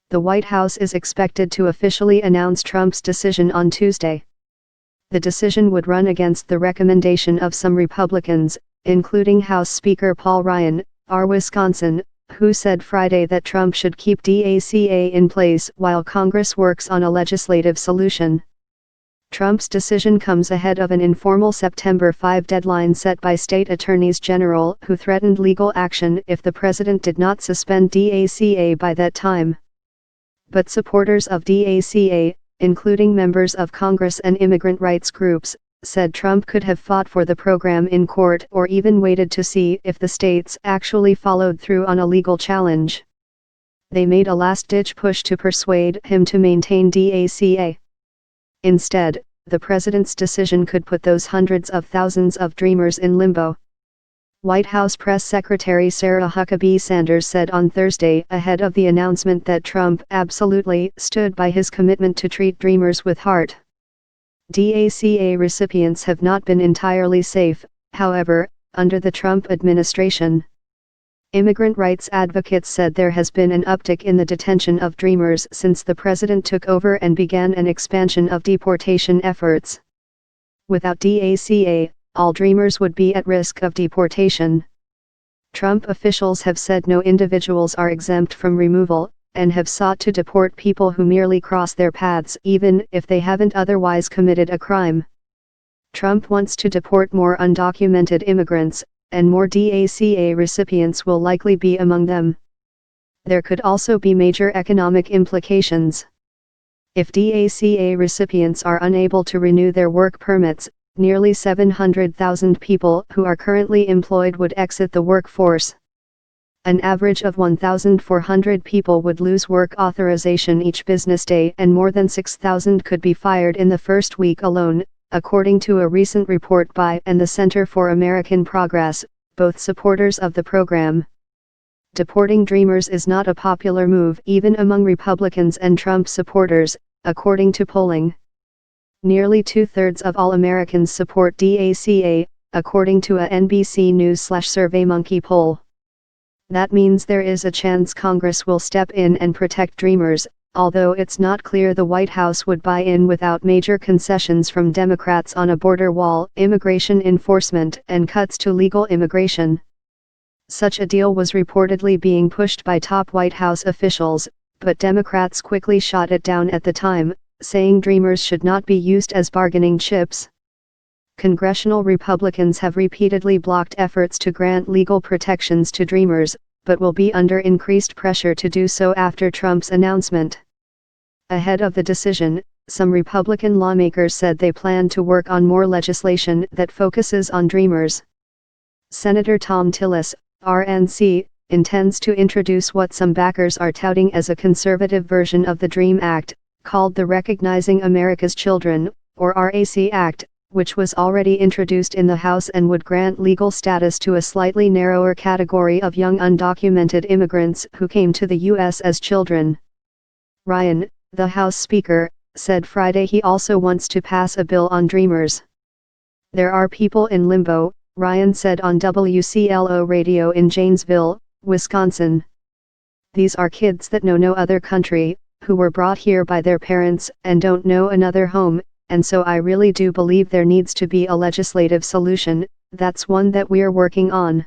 The White House is expected to officially announce Trump's decision on Tuesday. The decision would run against the recommendation of some Republicans, including House Speaker Paul Ryan, R. Wisconsin, who said Friday that Trump should keep DACA in place while Congress works on a legislative solution. Trump's decision comes ahead of an informal September 5 deadline set by state attorneys general who threatened legal action if the president did not suspend DACA by that time. But supporters of DACA, including members of Congress and immigrant rights groups, said Trump could have fought for the program in court or even waited to see if the states actually followed through on a legal challenge. They made a last-ditch push to persuade him to maintain DACA. Instead, the president's decision could put those hundreds of thousands of dreamers in limbo. White House Press Secretary Sarah Huckabee Sanders said on Thursday ahead of the announcement that Trump absolutely stood by his commitment to treat dreamers with heart. DACA recipients have not been entirely safe, however, under the Trump administration. Immigrant rights advocates said there has been an uptick in the detention of dreamers since the president took over and began an expansion of deportation efforts. Without DACA, all dreamers would be at risk of deportation. Trump officials have said no individuals are exempt from removal, and have sought to deport people who merely cross their paths even if they haven't otherwise committed a crime. Trump wants to deport more undocumented immigrants, and more DACA recipients will likely be among them. There could also be major economic implications. If DACA recipients are unable to renew their work permits, nearly 700,000 people who are currently employed would exit the workforce. An average of 1,400 people would lose work authorization each business day, and more than 6,000 could be fired in the first week alone, according to a recent report by and the Center for American Progress, both supporters of the program. Deporting dreamers is not a popular move even among Republicans and Trump supporters, according to polling. Nearly two-thirds of all Americans support DACA, according to a NBC News/SurveyMonkey poll. That means there is a chance Congress will step in and protect dreamers, although it's not clear the White House would buy in without major concessions from Democrats on a border wall, immigration enforcement, and cuts to legal immigration. Such a deal was reportedly being pushed by top White House officials, but Democrats quickly shot it down at the time, saying dreamers should not be used as bargaining chips. Congressional Republicans have repeatedly blocked efforts to grant legal protections to dreamers, but will be under increased pressure to do so after Trump's announcement. Ahead of the decision, some Republican lawmakers said they plan to work on more legislation that focuses on dreamers. Senator Tom Tillis, RNC, intends to introduce what some backers are touting as a conservative version of the DREAM Act, called the Recognizing America's Children, or RAC Act, which was already introduced in the House and would grant legal status to a slightly narrower category of young undocumented immigrants who came to the U.S. as children. Ryan, the House Speaker, said Friday he also wants to pass a bill on dreamers. There are people in limbo, Ryan said on WCLO radio in Janesville, Wisconsin. These are kids that know no other country, who were brought here by their parents and don't know another home, and so I really do believe there needs to be a legislative solution. That's one that we're working on.